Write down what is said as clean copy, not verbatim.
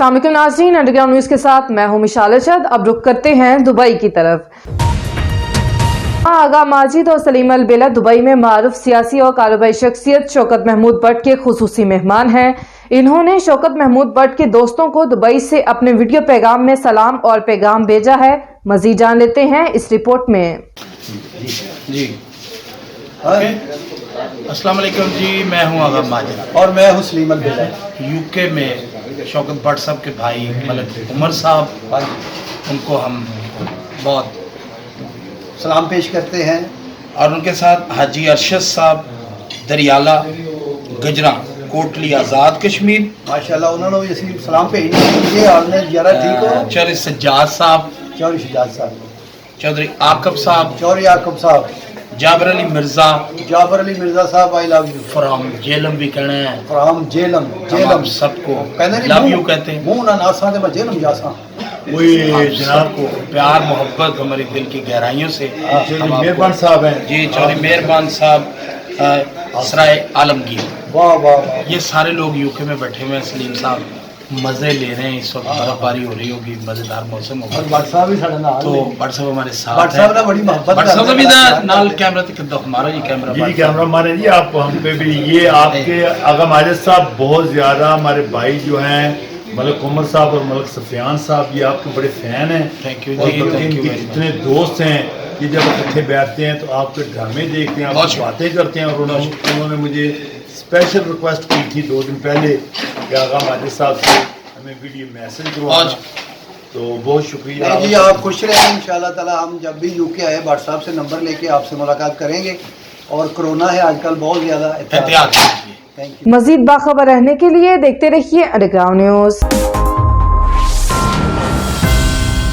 السلام علیکم ناظرین، انڈر گراؤنڈ نیوز کے ساتھ میں ہوں مشال ارشد۔ اب رخ کرتے ہیں دبئی کی طرف۔ آغا ماجد اور سلیم البیلا دبئی میں معروف سیاسی اور کاروباری شخصیت شوکت محمود بٹ کے خصوصی مہمان ہیں۔ انہوں نے شوکت محمود بٹ کے دوستوں کو دبئی سے اپنے ویڈیو پیغام میں سلام اور پیغام بھیجا ہے۔ مزید جان لیتے ہیں اس رپورٹ میں۔ جی السلام علیکم جی، میں ہوں آغا ماجد اور میں ہوں سلیم البیلا۔ یو کے میں شوکت بٹ صاحب کے بھائی ملک عمر صاحب، ان کو ہم بہت سلام پیش کرتے ہیں، اور ان کے ساتھ حاجی ارشد صاحب دریالہ گجراں کوٹلی آزاد کشمیر، ماشاءاللہ انہوں نے بھی سلام بھیجنے کیجیے۔ اور نے زیارہ ٹھیک ہو؟ چودھری سجاد صاحب، چودھری سجاد صاحب، چودھری عاقب صاحب، چودھری عاقب صاحب، جابر علی مرزا، جعفر علی مرزا صاحب، آئی لو یو فرام جیلم بھی کہنا ہے، فرام جیلم۔ ہم سب کو لو یو کہتے ہیں۔ منہ نہ ناساں تے میں جیلم جاساں۔ آپ جناب کو پیار محبت ہماری دل کی گہرائیوں سے مہربان صاحب ہیں جی، چودھری مہربان صاحب، اسرائے عالمگیر، واہ واہ واہ۔ یہ سارے لوگ یو کے میں بیٹھے ہوئے ہیں۔ سلیم صاحب مزے لے رہے ہیں، اس وقت برف باری ہو رہی ہوگی، مزیدار موسم اور ہوگا، بٹ صاحب بھی سارے نال تو بٹ صاحب ہمارے بٹ ساتھ صاحب نے ہیں۔ بڑی محبت بٹ صاحب بھی نال کیمرہ تک ہمارا جی کیمرہ جی کیمرہ مانے جی، آپ ہم پہ بھی یہ آپ کے آغا ماجد صاحب بہت زیادہ ہمارے بھائی جو ہیں ملک عمر صاحب اور ملک سفیان صاحب، یہ آپ کے بڑے فین ہیں۔ تھینک یو اور جی، بلکہ تھینک ان یو کے ویری جتنے دوست ہیں کہ جب اکٹھے بیٹھتے ہیں تو آپ کے ڈرامے دیکھتے ہیں، آپ کی باتیں کرتے ہیں، اور انہوں نے مجھے اسپیشل ریکویسٹ کی تھی 2 دن پہلے کہ آغا ماجد صاحب سے ہمیں ویڈیو میسج کروانا، تو بہت شکریہ جی۔ آپ خوش رہیں انشاءاللہ تعالی۔ ہم جب بھی یو کے آئے بٹ صاحب سے نمبر لے کے آپ سے ملاقات کریں گے۔ اور کرونا ہے آج کل بہت زیادہ، احتیاط کیجیے۔ Thank you. مزید باخبر رہنے کے لیے دیکھتے رہیے انڈر گراؤنڈ نیوز۔